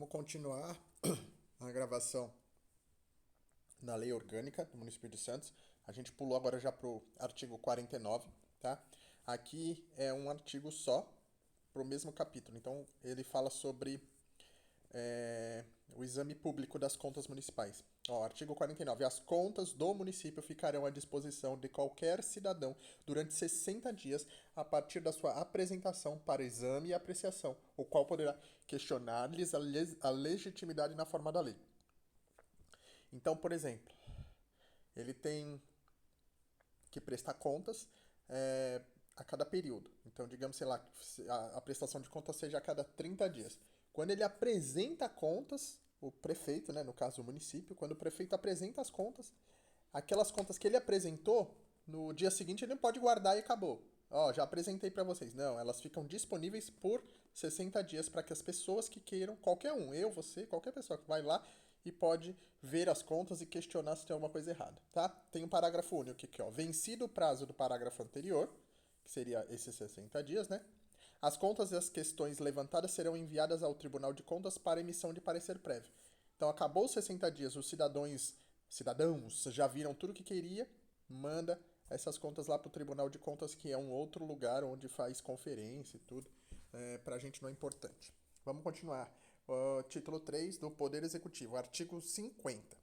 Vamos continuar a gravação da Lei Orgânica do município de Santos. A gente pulou agora já para o artigo 49, tá? Aqui é um artigo só para o mesmo capítulo. Então, ele fala sobre o exame público das contas municipais. Ó, artigo 49. As contas do município ficarão à disposição de qualquer cidadão durante 60 dias a partir da sua apresentação para exame e apreciação, o qual poderá questionar-lhes a legitimidade na forma da lei. Então, por exemplo, ele tem que prestar contas a cada período. Então, digamos, sei lá, a prestação de contas seja a cada 30 dias. Quando ele apresenta contas, o prefeito, né, no caso o município, quando o prefeito apresenta as contas, aquelas contas que ele apresentou, no dia seguinte ele não pode guardar e acabou. Ó, já apresentei para vocês. Não, elas ficam disponíveis por 60 dias para que as pessoas que queiram, qualquer um, eu, você, qualquer pessoa que vai lá e pode ver as contas e questionar se tem alguma coisa errada, tá? Tem um parágrafo único aqui, ó. Vencido o prazo do parágrafo anterior, que seria esses 60 dias, né? As contas e as questões levantadas serão enviadas ao Tribunal de Contas para emissão de parecer prévio. Então, acabou os 60 dias, os cidadãos já viram tudo o que queria, manda essas contas lá para o Tribunal de Contas, que é um outro lugar onde faz conferência e tudo. Para a gente não é importante. Vamos continuar. Título 3 do Poder Executivo, artigo 50.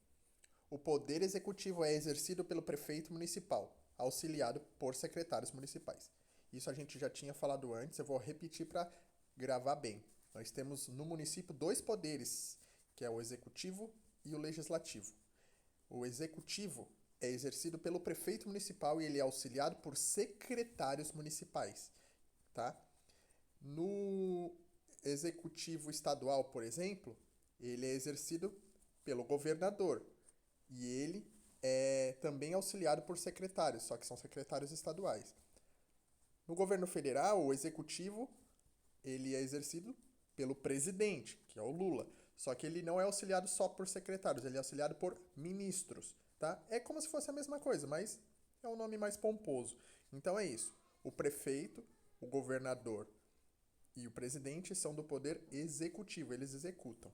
O Poder Executivo é exercido pelo prefeito municipal, auxiliado por secretários municipais. Isso a gente já tinha falado antes, eu vou repetir para gravar bem. Nós temos no município dois poderes, que é o executivo e o legislativo. O executivo é exercido pelo prefeito municipal e ele é auxiliado por secretários municipais, tá? No executivo estadual, por exemplo, ele é exercido pelo governador e ele é também auxiliado por secretários, só que são secretários estaduais. No governo federal, o executivo ele é exercido pelo presidente, que é o Lula. Só que ele não é auxiliado só por secretários, ele é auxiliado por ministros, tá? É como se fosse a mesma coisa, mas é um nome mais pomposo. Então é isso. O prefeito, o governador e o presidente são do poder executivo, eles executam.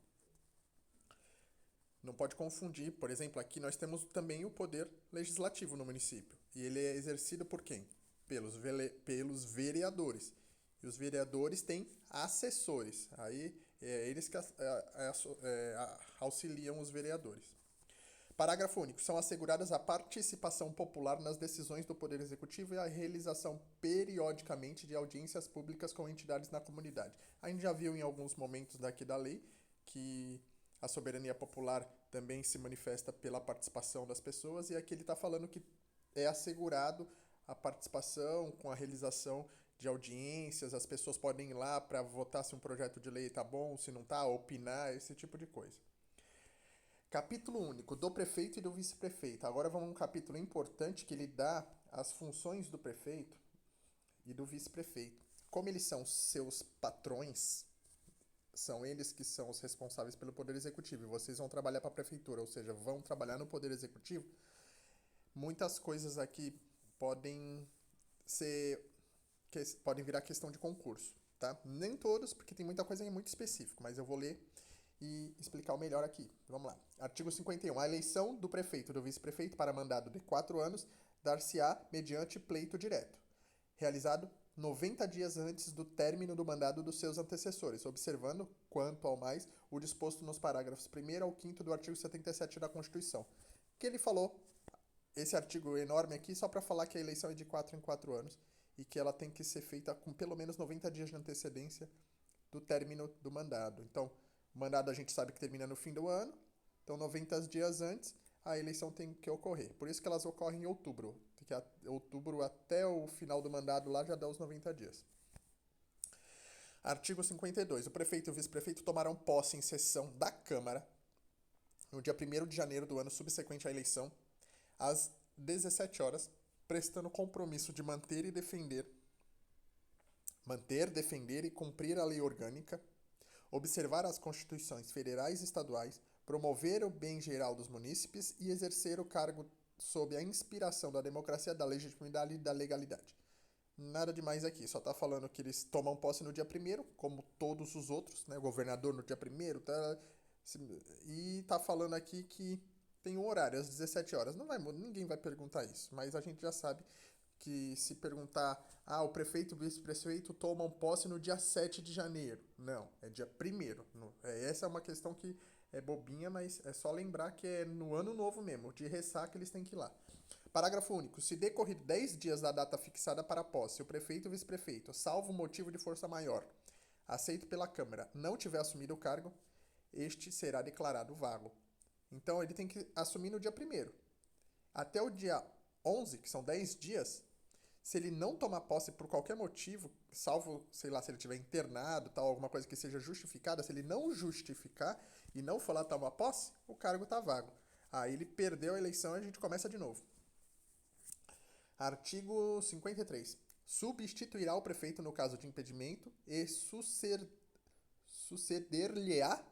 Não pode confundir, por exemplo, aqui nós temos também o poder legislativo no município. E ele é exercido por quem? Pelos vereadores. E os vereadores têm assessores. Aí é eles que auxiliam os vereadores. Parágrafo único. São asseguradas a participação popular nas decisões do Poder Executivo e a realização periodicamente de audiências públicas com entidades na comunidade. A gente já viu em alguns momentos daqui da lei que a soberania popular também se manifesta pela participação das pessoas e aqui ele está falando que é assegurado a participação com a realização de audiências, as pessoas podem ir lá para votar se um projeto de lei está bom, se não está, opinar, esse tipo de coisa. Capítulo único do prefeito e do vice-prefeito. Agora vamos a um capítulo importante que ele dá as funções do prefeito e do vice-prefeito. Como eles são seus patrões, são eles que são os responsáveis pelo poder executivo e vocês vão trabalhar para a prefeitura, ou seja, vão trabalhar no poder executivo. Muitas coisas aqui podem ser podem virar questão de concurso, tá? Nem todos, porque tem muita coisa aí muito específico, mas eu vou ler e explicar o melhor aqui. Vamos lá. Artigo 51. A eleição do prefeito e do vice-prefeito para mandado de 4 anos dar-se-á mediante pleito direto, realizado 90 dias antes do término do mandado dos seus antecessores, observando, quanto ao mais, o disposto nos parágrafos 1º ao 5º do artigo 77 da Constituição. Que ele falou, esse artigo enorme aqui, só para falar que a eleição é de 4 em 4 anos e que ela tem que ser feita com pelo menos 90 dias de antecedência do término do mandado. Então, o mandado a gente sabe que termina no fim do ano, então 90 dias antes a eleição tem que ocorrer. Por isso que elas ocorrem em outubro, porque outubro até o final do mandado lá já dá os 90 dias. Artigo 52. O prefeito e o vice-prefeito tomarão posse em sessão da Câmara no dia 1º de janeiro do ano subsequente à eleição, às 17 horas, prestando compromisso de defender e cumprir a lei orgânica, observar as constituições federais e estaduais, promover o bem geral dos munícipes e exercer o cargo sob a inspiração da democracia, da legitimidade e da legalidade. Nada demais aqui, só tá falando que eles tomam posse no dia primeiro, como todos os outros, né? O governador no dia primeiro, tá? E tá falando aqui que tem um horário, às 17 horas. Não vai, ninguém vai perguntar isso, mas a gente já sabe que se perguntar, o prefeito e o vice-prefeito tomam posse no dia 7 de janeiro. Não, é dia primeiro. Essa é uma questão que é bobinha, mas é só lembrar que é no ano novo mesmo, de ressaca eles têm que ir lá. Parágrafo único. Se decorrido 10 dias da data fixada para a posse, o prefeito e o vice-prefeito, salvo motivo de força maior, aceito pela Câmara, não tiver assumido o cargo, este será declarado vago. Então ele tem que assumir no dia primeiro. Até o dia 11, que são 10 dias, se ele não tomar posse por qualquer motivo, salvo, sei lá, se ele tiver internado, tal, alguma coisa que seja justificada, se ele não justificar e não for lá tomar posse, o cargo está vago. Aí ele perdeu a eleição e a gente começa de novo. Artigo 53. Substituirá o prefeito no caso de impedimento e suceder-lhe-á,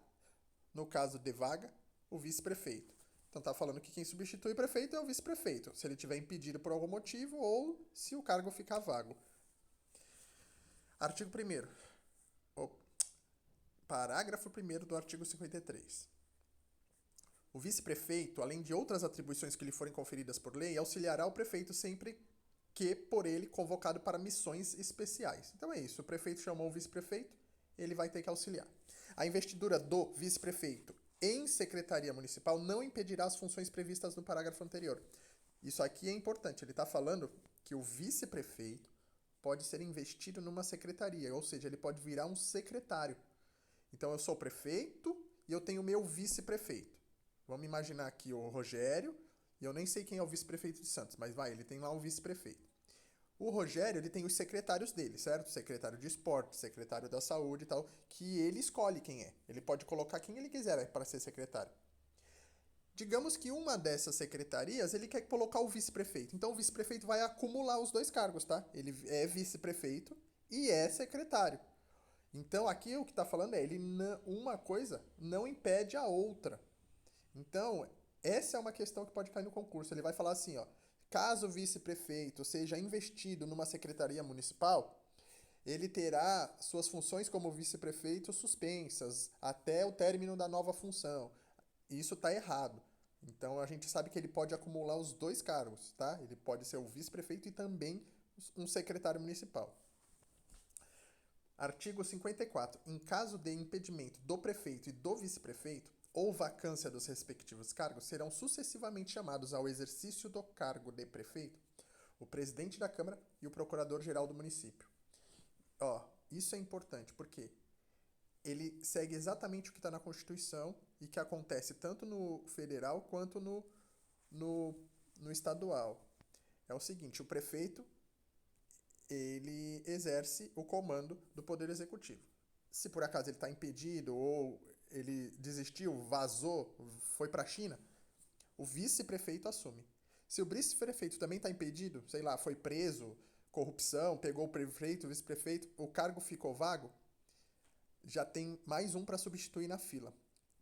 no caso de vaga, o vice-prefeito. Então tá falando que quem substitui o prefeito é o vice-prefeito, se ele tiver impedido por algum motivo ou se o cargo ficar vago. Artigo 1º. Parágrafo 1º do artigo 53. O vice-prefeito, além de outras atribuições que lhe forem conferidas por lei, auxiliará o prefeito sempre que por ele convocado para missões especiais. Então é isso, o prefeito chamou o vice-prefeito, ele vai ter que auxiliar. A investidura do vice-prefeito em secretaria municipal não impedirá as funções previstas no parágrafo anterior. Isso aqui é importante, ele está falando que o vice-prefeito pode ser investido numa secretaria, ou seja, ele pode virar um secretário. Então eu sou prefeito e eu tenho meu vice-prefeito. Vamos imaginar aqui o Rogério, e eu nem sei quem é o vice-prefeito de Santos, mas ele tem lá um vice-prefeito. O Rogério, ele tem os secretários dele, certo? Secretário de esporte, secretário da saúde e tal, que ele escolhe quem é. Ele pode colocar quem ele quiser para ser secretário. Digamos que uma dessas secretarias, ele quer colocar o vice-prefeito. Então o vice-prefeito vai acumular os dois cargos, tá? Ele é vice-prefeito e é secretário. Então aqui o que está falando é, uma coisa não impede a outra. Então, essa é uma questão que pode cair no concurso. Ele vai falar assim, ó, caso o vice-prefeito seja investido numa secretaria municipal, ele terá suas funções como vice-prefeito suspensas até o término da nova função. Isso está errado. Então a gente sabe que ele pode acumular os dois cargos, tá? Ele pode ser o vice-prefeito e também um secretário municipal. Artigo 54. Em caso de impedimento do prefeito e do vice-prefeito, ou vacância dos respectivos cargos, serão sucessivamente chamados ao exercício do cargo de prefeito o presidente da Câmara e o procurador-geral do município. Isso é importante, porque ele segue exatamente o que está na Constituição e que acontece tanto no federal quanto no estadual. É o seguinte, o prefeito, ele exerce o comando do Poder Executivo. Se por acaso ele está impedido ou ele desistiu, vazou, foi para a China, o vice-prefeito assume. Se o vice-prefeito também está impedido, sei lá, foi preso, corrupção, pegou o prefeito, o vice-prefeito, o cargo ficou vago, já tem mais um para substituir na fila,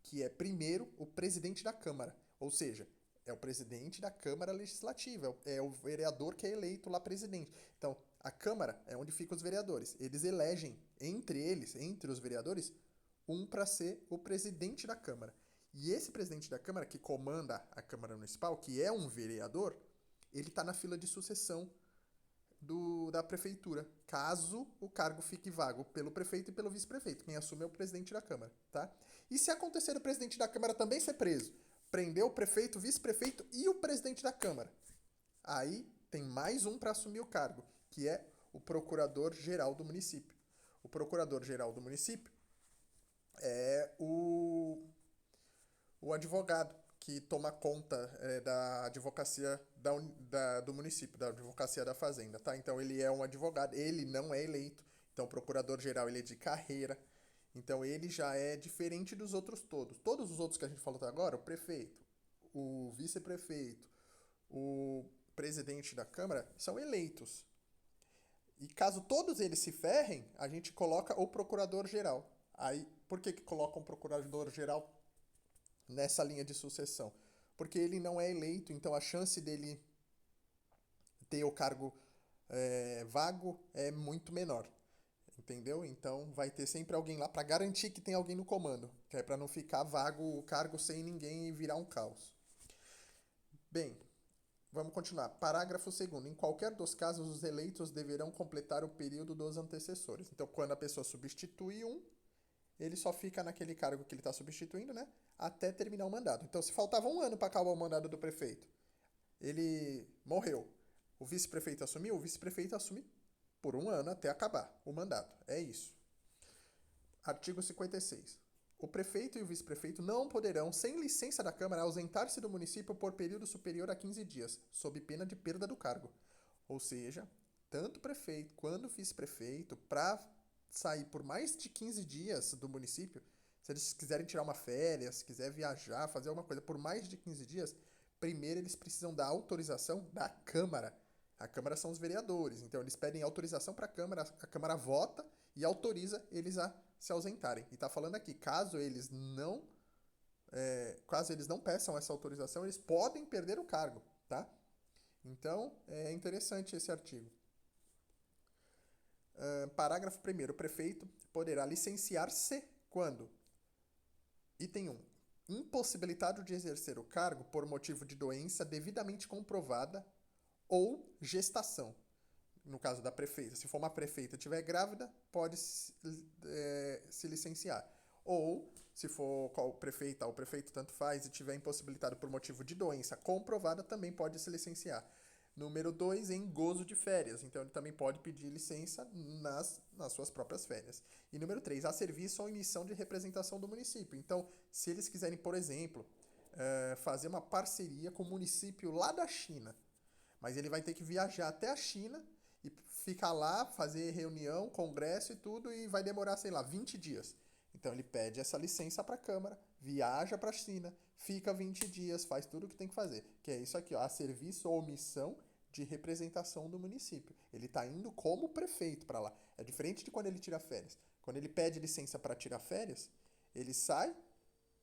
que é primeiro o presidente da Câmara, ou seja, é o presidente da Câmara Legislativa, é o vereador que é eleito lá presidente. Então, a Câmara é onde ficam os vereadores. Eles elegem, entre os vereadores, um para ser o presidente da Câmara. E esse presidente da Câmara, que comanda a Câmara Municipal, que é um vereador, ele está na fila de sucessão da prefeitura, caso o cargo fique vago pelo prefeito e pelo vice-prefeito. Quem assume é o presidente da Câmara, tá? E se acontecer o presidente da Câmara também ser preso, prender o prefeito, o vice-prefeito e o presidente da Câmara, aí tem mais um para assumir o cargo, que é o procurador-geral do município. O procurador-geral do município é o advogado que toma conta da advocacia do município, da advocacia da fazenda, tá? Então ele é um advogado, ele não é eleito, então o procurador-geral ele é de carreira, então ele já é diferente dos outros todos. Todos os outros que a gente falou até agora, o prefeito, o vice-prefeito, o presidente da Câmara, são eleitos. E caso todos eles se ferrem, a gente coloca o procurador-geral. Aí, por que coloca um procurador-geral nessa linha de sucessão? Porque ele não é eleito, então a chance dele ter o cargo vago é muito menor. Entendeu? Então vai ter sempre alguém lá para garantir que tem alguém no comando, que é para não ficar vago o cargo sem ninguém e virar um caos. Bem, vamos continuar. Parágrafo 2º. Em qualquer dos casos, os eleitos deverão completar o período dos antecessores. Então, quando a pessoa substitui um, ele só fica naquele cargo que ele está substituindo, né? Até terminar o mandato. Então, se faltava um ano para acabar o mandato do prefeito, ele morreu. O vice-prefeito assumiu? O vice-prefeito assume por um ano até acabar o mandato. É isso. Artigo 56. O prefeito e o vice-prefeito não poderão, sem licença da Câmara, ausentar-se do município por período superior a 15 dias, sob pena de perda do cargo. Ou seja, tanto o prefeito quanto o vice-prefeito, para sair por mais de 15 dias do município, se eles quiserem tirar uma férias, se quiser viajar, fazer alguma coisa por mais de 15 dias, primeiro eles precisam da autorização da Câmara. A Câmara são os vereadores, então eles pedem autorização para a Câmara vota e autoriza eles a se ausentarem. E está falando aqui, caso eles não peçam essa autorização, eles podem perder o cargo, tá? Então, é interessante esse artigo. Parágrafo 1º. O prefeito poderá licenciar-se quando? Item 1. Impossibilitado de exercer o cargo por motivo de doença devidamente comprovada ou gestação. No caso da prefeita, se for uma prefeita e estiver grávida, pode se licenciar. Ou, se for qual prefeita ou prefeito, tanto faz, e estiver impossibilitado por motivo de doença comprovada, também pode se licenciar. Número 2, em gozo de férias. Então, ele também pode pedir licença nas suas próprias férias. E número 3, a serviço ou em missão de representação do município. Então, se eles quiserem, por exemplo, fazer uma parceria com o município lá da China, mas ele vai ter que viajar até a China e ficar lá, fazer reunião, congresso e tudo, e vai demorar, sei lá, 20 dias. Então ele pede essa licença para a Câmara, viaja para a China, fica 20 dias, faz tudo o que tem que fazer. Que é isso aqui, ó, a serviço ou missão de representação do município. Ele está indo como prefeito para lá. É diferente de quando ele tira férias. Quando ele pede licença para tirar férias, ele sai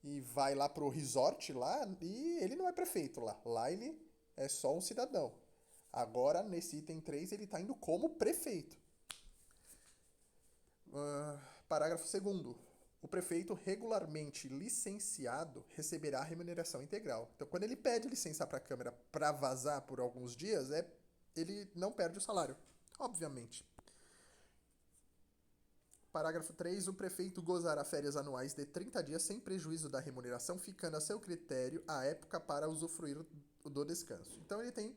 e vai lá pro resort lá e ele não é prefeito lá. Lá ele é só um cidadão. Agora, nesse item 3, ele está indo como prefeito. Parágrafo 2º. O prefeito regularmente licenciado receberá remuneração integral. Então, quando ele pede licença para a Câmara para vazar por alguns dias, ele não perde o salário, obviamente. Parágrafo 3. O prefeito gozará férias anuais de 30 dias sem prejuízo da remuneração, ficando a seu critério a época para usufruir do descanso. Então, ele tem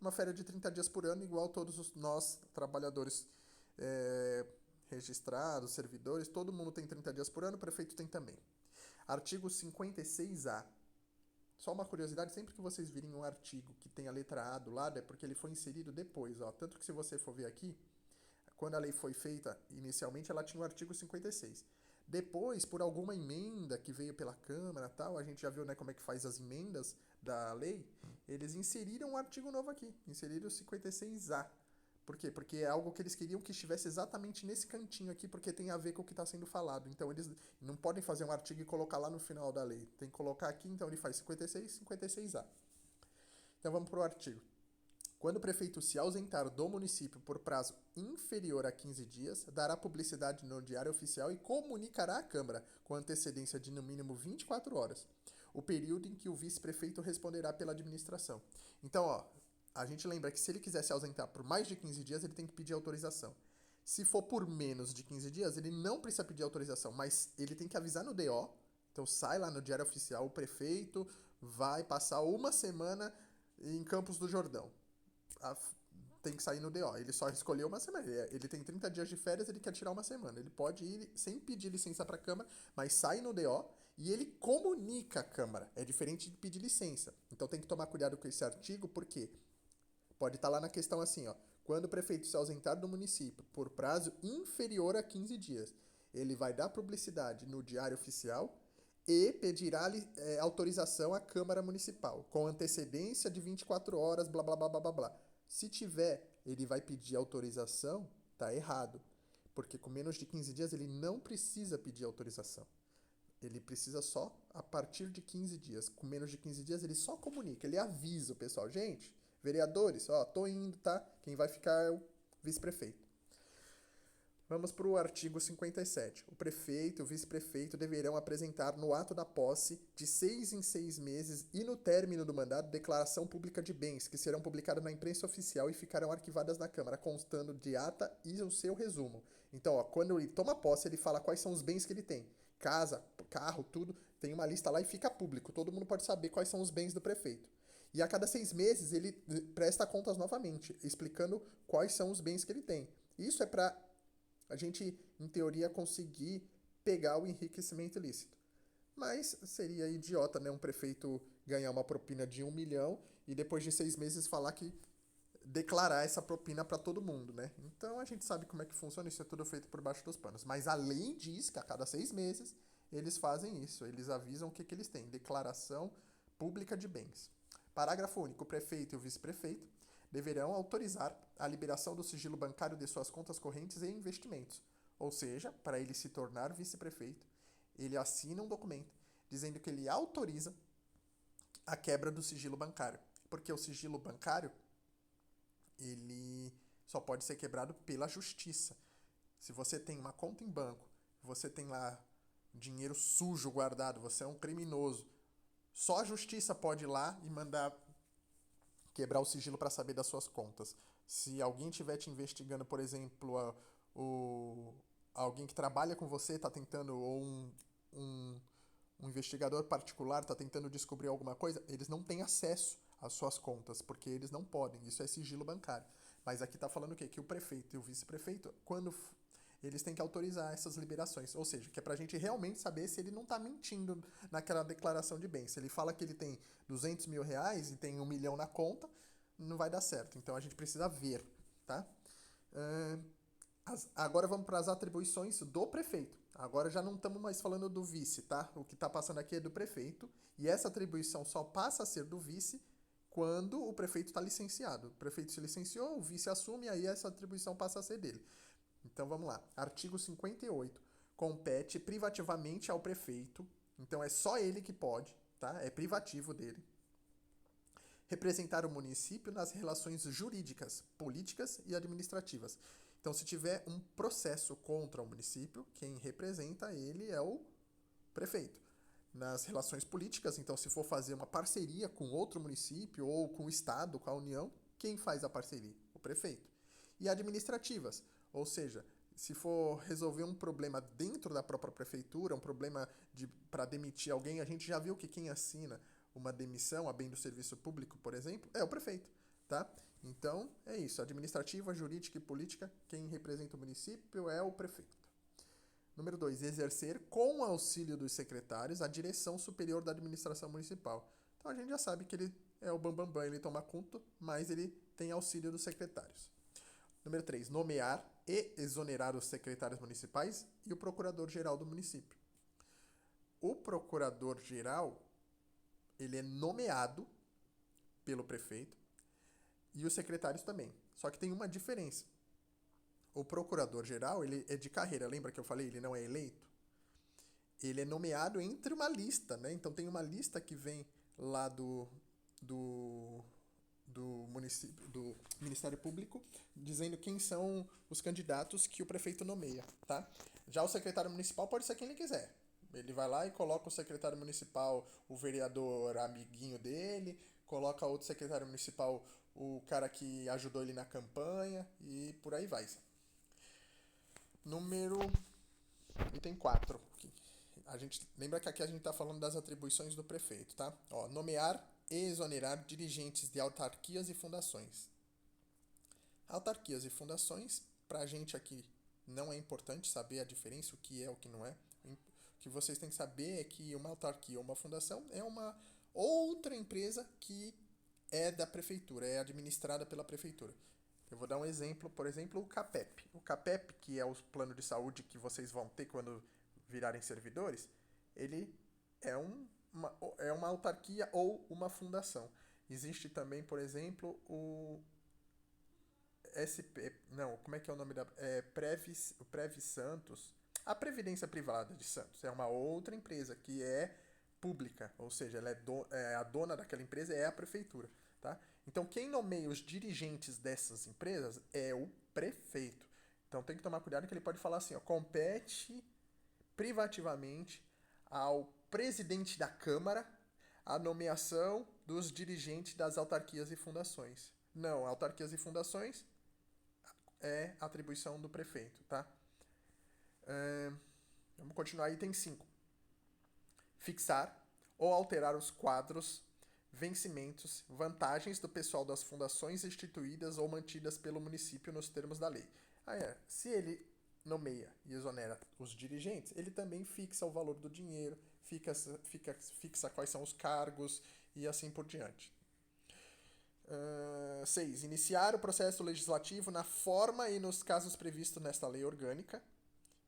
uma férias de 30 dias por ano, igual todos nós, trabalhadores registrados, servidores, todo mundo tem 30 dias por ano, o prefeito tem também. Artigo 56A. Só uma curiosidade, sempre que vocês virem um artigo que tem a letra A do lado, é porque ele foi inserido depois, ó. Tanto que se você for ver aqui, quando a lei foi feita, inicialmente ela tinha o artigo 56. Depois, por alguma emenda que veio pela Câmara tal, a gente já viu, né, como é que faz as emendas da lei, eles inseriram um artigo novo aqui, inseriram o 56A. Por quê? Porque é algo que eles queriam que estivesse exatamente nesse cantinho aqui, porque tem a ver com o que está sendo falado. Então, eles não podem fazer um artigo e colocar lá no final da lei. Tem que colocar aqui, então ele faz 56, 56A. Então, vamos para o artigo. Quando o prefeito se ausentar do município por prazo inferior a 15 dias, dará publicidade no Diário Oficial e comunicará à Câmara, com antecedência de no mínimo 24 horas, o período em que o vice-prefeito responderá pela administração. Então, ó, a gente lembra que se ele quiser se ausentar por mais de 15 dias, ele tem que pedir autorização. Se for por menos de 15 dias, ele não precisa pedir autorização, mas ele tem que avisar no DO. Então sai lá no Diário Oficial, o prefeito vai passar uma semana em Campos do Jordão. Tem que sair no DO. Ele só escolheu uma semana. Ele tem 30 dias de férias, ele quer tirar uma semana. Ele pode ir sem pedir licença para a Câmara, mas sai no DO e ele comunica a Câmara. É diferente de pedir licença. Então tem que tomar cuidado com esse artigo, porque pode estar lá na questão assim, ó. Quando o prefeito se ausentar do município por prazo inferior a 15 dias, ele vai dar publicidade no Diário Oficial e pedirá autorização à Câmara Municipal, com antecedência de 24 horas, blá, blá, blá, blá, blá, blá. Se tiver, ele vai pedir autorização, tá errado. Porque com menos de 15 dias ele não precisa pedir autorização. Ele precisa só a partir de 15 dias. Com menos de 15 dias ele só comunica, ele avisa o pessoal. Gente, Vereadores, ó, tô indo, tá? Quem vai ficar é o vice-prefeito. Vamos para o artigo 57. O prefeito e o vice-prefeito deverão apresentar no ato da posse, de 6 em 6 meses e no término do mandato, declaração pública de bens, que serão publicadas na imprensa oficial e ficarão arquivadas na Câmara, constando de ata e o seu resumo. Então, ó, quando ele toma posse, ele fala quais são os bens que ele tem. Casa, carro, tudo. Tem uma lista lá e fica público. Todo mundo pode saber quais são os bens do prefeito. E a cada 6 meses ele presta contas novamente, explicando quais são os bens que ele tem. Isso é para a gente, em teoria, conseguir pegar o enriquecimento ilícito. Mas seria idiota, né? Um prefeito ganhar uma propina de 1 milhão e depois de 6 meses falar que declarar essa propina para todo mundo, né? Então a gente sabe como é que funciona, isso é tudo feito por baixo dos panos. Mas a lei diz que a cada 6 meses eles fazem isso, eles avisam o que eles têm, declaração pública de bens. Parágrafo único, o prefeito e o vice-prefeito deverão autorizar a liberação do sigilo bancário de suas contas correntes e investimentos. Ou seja, para ele se tornar vice-prefeito, ele assina um documento dizendo que ele autoriza a quebra do sigilo bancário. Porque o sigilo bancário, ele só pode ser quebrado pela justiça. Se você tem uma conta em banco, você tem lá dinheiro sujo guardado, você é um criminoso, só a justiça pode ir lá e mandar quebrar o sigilo para saber das suas contas. Se alguém estiver te investigando, por exemplo, alguém que trabalha com você está tentando, ou um, um investigador particular está tentando descobrir alguma coisa, eles não têm acesso às suas contas, porque eles não podem. Isso é sigilo bancário. Mas aqui está falando o quê? Que o prefeito e o vice-prefeito, quando eles têm que autorizar essas liberações. Ou seja, que é pra gente realmente saber se ele não tá mentindo naquela declaração de bens. Se ele fala que ele tem 200 mil reais e tem 1 milhão na conta, não vai dar certo. Então a gente precisa ver, tá? Agora vamos para as atribuições do prefeito. Agora já não estamos mais falando do vice, tá? O que está passando aqui é do prefeito. E essa atribuição só passa a ser do vice quando o prefeito está licenciado. O prefeito se licenciou, o vice assume, e aí essa atribuição passa a ser dele. Então vamos lá. Artigo 58. Compete privativamente ao prefeito. Então é só ele que pode, tá? É privativo dele. Representar o município nas relações jurídicas, políticas e administrativas. Então, se tiver um processo contra o município, quem representa ele é o prefeito. Nas relações políticas, então, se for fazer uma parceria com outro município ou com o Estado, com a União, quem faz a parceria? O prefeito. E administrativas, ou seja, se for resolver um problema dentro da própria prefeitura, um problema para demitir alguém, a gente já viu que quem assina uma demissão a bem do serviço público, por exemplo, é o prefeito, tá? Então, é isso. Administrativa, jurídica e política, quem representa o município é o prefeito. Número 2. Exercer, com o auxílio dos secretários, a direção superior da administração municipal. Então, a gente já sabe que ele é o bambambam, ele toma conta, mas ele tem auxílio dos secretários. Número 3. Nomear e exonerar os secretários municipais e o procurador-geral do município. O procurador-geral, ele é nomeado pelo prefeito e os secretários também. Só que tem uma diferença. O procurador-geral, ele é de carreira. Lembra que eu falei? Ele não é eleito. Ele é nomeado entre uma lista, né? Então tem uma lista que vem lá do município, do Ministério Público, dizendo quem são os candidatos que o prefeito nomeia, tá? Já o secretário municipal pode ser quem ele quiser. Ele vai lá e coloca o secretário municipal, o vereador amiguinho dele, coloca outro secretário municipal, o cara que ajudou ele na campanha, e por aí vai. Número item 4. A gente lembra que aqui a gente está falando das atribuições do prefeito, tá? Ó, nomear e exonerar dirigentes de autarquias e fundações. Autarquias e fundações, para a gente aqui não é importante saber a diferença, o que é, o que não é. O que vocês têm que saber é que uma autarquia ou uma fundação é uma outra empresa que é da prefeitura, é administrada pela prefeitura. Eu vou dar um exemplo, por exemplo, o CAPEP. O CAPEP, que é o plano de saúde que vocês vão ter quando virarem servidores, ele é é uma autarquia ou uma fundação. Existe também, por exemplo, o SP, não, como é que é o nome da, o Previ Santos, a Previdência Privada de Santos é uma outra empresa que é pública, ou seja, ela é a dona daquela empresa é a prefeitura. tá? Então, quem nomeia os dirigentes dessas empresas é o prefeito. Então, tem que tomar cuidado que ele pode falar assim, ó, compete privativamente ao presidente da Câmara a nomeação dos dirigentes das autarquias e fundações. Não, autarquias e fundações é atribuição do prefeito, tá? Vamos continuar, item 5. Fixar ou alterar os quadros, vencimentos, vantagens do pessoal das fundações instituídas ou mantidas pelo município nos termos da lei. Se ele nomeia e exonera os dirigentes, ele também fixa o valor do dinheiro, fixa quais são os cargos e assim por diante. 6. Iniciar o processo legislativo na forma e nos casos previstos nesta lei orgânica.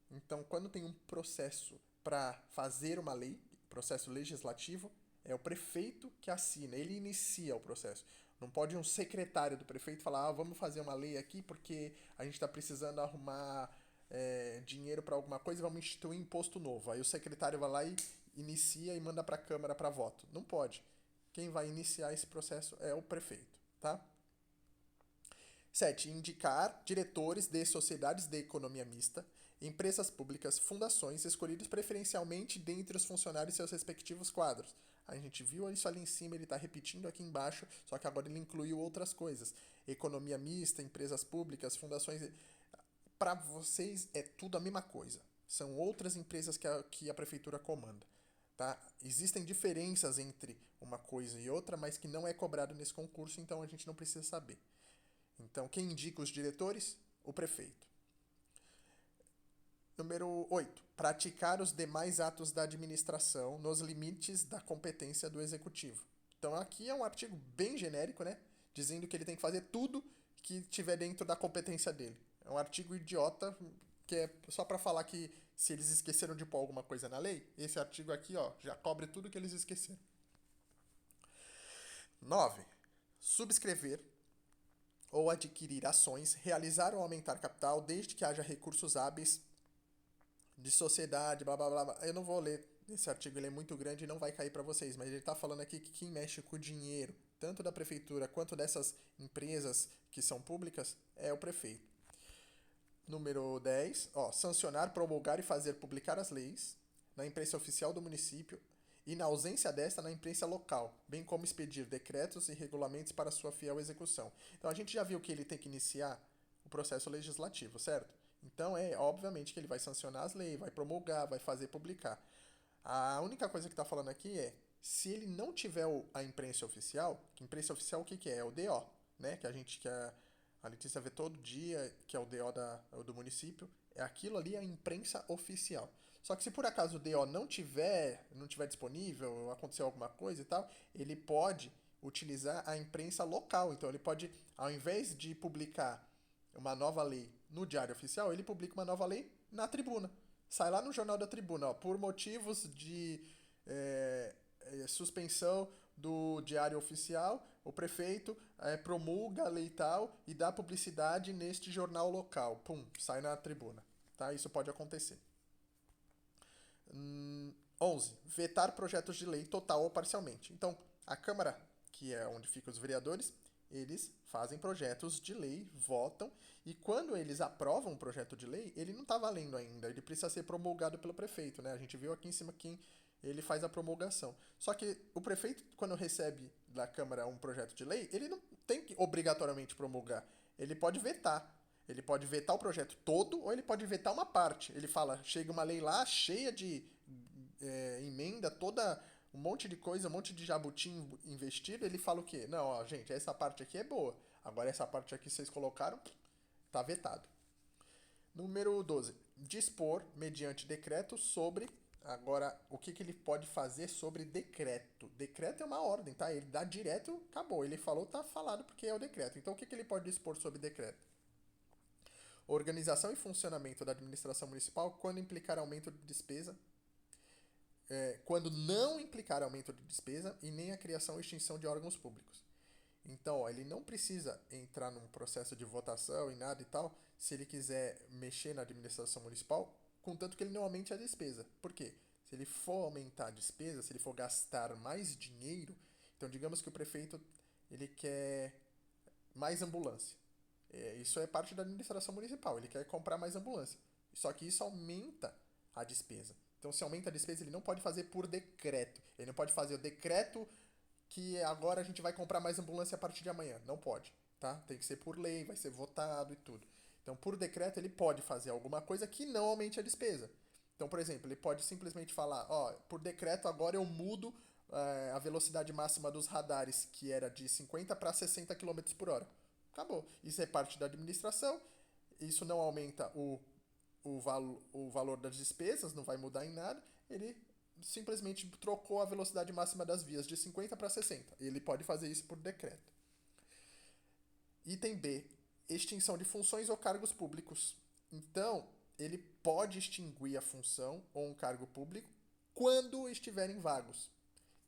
Então, quando tem um processo para fazer uma lei, processo legislativo, é o prefeito que assina, ele inicia o processo. Não pode um secretário do prefeito falar, vamos fazer uma lei aqui porque a gente está precisando arrumar dinheiro para alguma coisa e vamos instituir um imposto novo. Aí o secretário vai lá e inicia e manda para a Câmara para voto. Não pode. Quem vai iniciar esse processo é o prefeito, tá? 7. Indicar diretores de sociedades de economia mista, empresas públicas, fundações, escolhidos preferencialmente dentre os funcionários e seus respectivos quadros. A gente viu isso ali em cima, ele está repetindo aqui embaixo, só que agora ele incluiu outras coisas. Economia mista, empresas públicas, fundações. Para vocês é tudo a mesma coisa. São outras empresas que a prefeitura comanda. Tá? Existem diferenças entre uma coisa e outra, mas que não é cobrado nesse concurso, então a gente não precisa saber. Então, quem indica os diretores? O prefeito. Número 8. Praticar os demais atos da administração nos limites da competência do executivo. Então, aqui é um artigo bem genérico, né? Dizendo que ele tem que fazer tudo que tiver dentro da competência dele. É um artigo idiota, que é só para falar que se eles esqueceram de pôr alguma coisa na lei, esse artigo aqui, ó, já cobre tudo que eles esqueceram. 9. Subscrever ou adquirir ações, realizar ou aumentar capital, desde que haja recursos hábeis de sociedade, blá blá blá. Eu não vou ler esse artigo, ele é muito grande e não vai cair para vocês, mas ele está falando aqui que quem mexe com o dinheiro, tanto da prefeitura quanto dessas empresas que são públicas, é o prefeito. Número 10, sancionar, promulgar e fazer publicar as leis na imprensa oficial do município e, na ausência desta, na imprensa local, bem como expedir decretos e regulamentos para sua fiel execução. Então, a gente já viu que ele tem que iniciar o processo legislativo, certo? Então, obviamente que ele vai sancionar as leis, vai promulgar, vai fazer publicar. A única coisa que está falando aqui é, se ele não tiver a imprensa oficial, que imprensa oficial o que é? É o DO, né? Que a Letícia vê todo dia, que é o DO do município, é aquilo ali a imprensa oficial. Só que se por acaso o DO não tiver disponível, aconteceu alguma coisa e tal, ele pode utilizar a imprensa local. Então ele pode, ao invés de publicar uma nova lei no Diário Oficial, ele publica uma nova lei na Tribuna. Sai lá no Jornal da Tribuna, ó, por motivos de suspensão do Diário Oficial, o prefeito promulga a lei tal e dá publicidade neste jornal local. Pum, sai na tribuna. Tá? Isso pode acontecer. 11. Vetar projetos de lei total ou parcialmente. Então, a Câmara, que é onde ficam os vereadores, eles fazem projetos de lei, votam, e quando eles aprovam um projeto de lei, ele não está valendo ainda, ele precisa ser promulgado pelo prefeito, né? A gente viu aqui em cima quem ele faz a promulgação. Só que o prefeito, quando recebe da Câmara um projeto de lei, ele não tem que obrigatoriamente promulgar. Ele pode vetar. Ele pode vetar o projeto todo ou ele pode vetar uma parte. Ele fala, chega uma lei lá cheia de emenda, toda um monte de coisa, um monte de jabuti investido, ele fala o quê? Não, ó, gente, essa parte aqui é boa. Agora essa parte aqui vocês colocaram, tá vetado. Número 12. Dispor, mediante decreto, sobre... Agora, o que ele pode fazer sobre decreto? Decreto é uma ordem, tá? Ele dá direto, acabou. Ele falou, tá falado porque é o decreto. Então, o que ele pode dispor sobre decreto? Organização e funcionamento da administração municipal quando implicar aumento de despesa, quando não implicar aumento de despesa e nem a criação ou extinção de órgãos públicos. Então, ele não precisa entrar num processo de votação e nada e tal, se ele quiser mexer na administração municipal, contanto que ele não aumente a despesa. Por quê? Se ele for aumentar a despesa, se ele for gastar mais dinheiro, então digamos que o prefeito ele quer mais ambulância. Isso é parte da administração municipal, ele quer comprar mais ambulância. Só que isso aumenta a despesa. Então, se aumenta a despesa, ele não pode fazer por decreto. Ele não pode fazer o decreto que agora a gente vai comprar mais ambulância a partir de amanhã. Não pode, tá? Tem que ser por lei, vai ser votado e tudo. Então, por decreto, ele pode fazer alguma coisa que não aumente a despesa. Então, por exemplo, ele pode simplesmente falar, ó, por decreto agora eu mudo a velocidade máxima dos radares, que era de 50 para 60 km por hora. Acabou. Isso é parte da administração, isso não aumenta o valor das despesas, não vai mudar em nada, ele simplesmente trocou a velocidade máxima das vias de 50 para 60. Ele pode fazer isso por decreto. Item B, extinção de funções ou cargos públicos. Então, ele pode extinguir a função ou um cargo público quando estiverem vagos.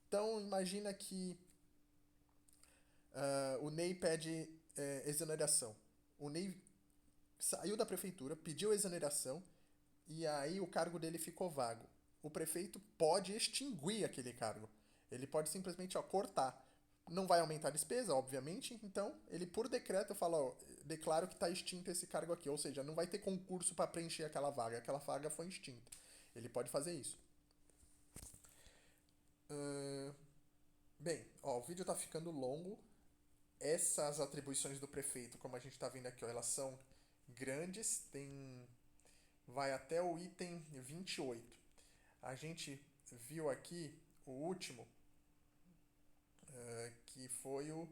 Então, imagina que o Ney pede exoneração. O Ney saiu da prefeitura, pediu exoneração e aí o cargo dele ficou vago. O prefeito pode extinguir aquele cargo. Ele pode simplesmente cortar. Não vai aumentar a despesa, obviamente, então ele por decreto fala, ó, declaro que está extinto esse cargo aqui, ou seja, não vai ter concurso para preencher aquela vaga foi extinta. Ele pode fazer isso. Ahn, Bem, ó, o vídeo está ficando longo. Essas atribuições do prefeito, como a gente está vendo aqui, ó, elas são grandes, vai até o item 28. A gente viu aqui o último, que foi o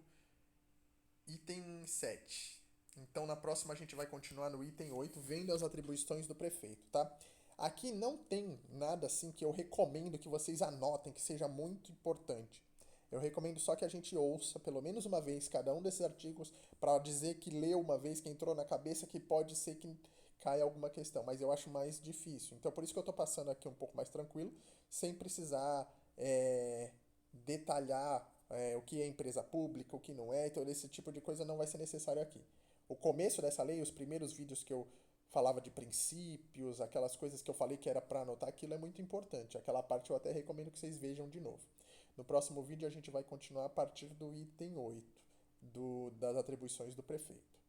item 7. Então, na próxima, a gente vai continuar no item 8, vendo as atribuições do prefeito, tá? Aqui não tem nada assim que eu recomendo que vocês anotem, que seja muito importante. Eu recomendo só que a gente ouça pelo menos uma vez cada um desses artigos para dizer que leu uma vez, que entrou na cabeça, que pode ser que caia alguma questão, mas eu acho mais difícil. Então, por isso que eu estou passando aqui um pouco mais tranquilo, sem precisar detalhar o que é empresa pública, o que não é, então esse tipo de coisa não vai ser necessário aqui. O começo dessa lei, os primeiros vídeos que eu falava de princípios, aquelas coisas que eu falei que era para anotar, aquilo é muito importante. Aquela parte eu até recomendo que vocês vejam de novo. No próximo vídeo a gente vai continuar a partir do item 8, das atribuições do prefeito.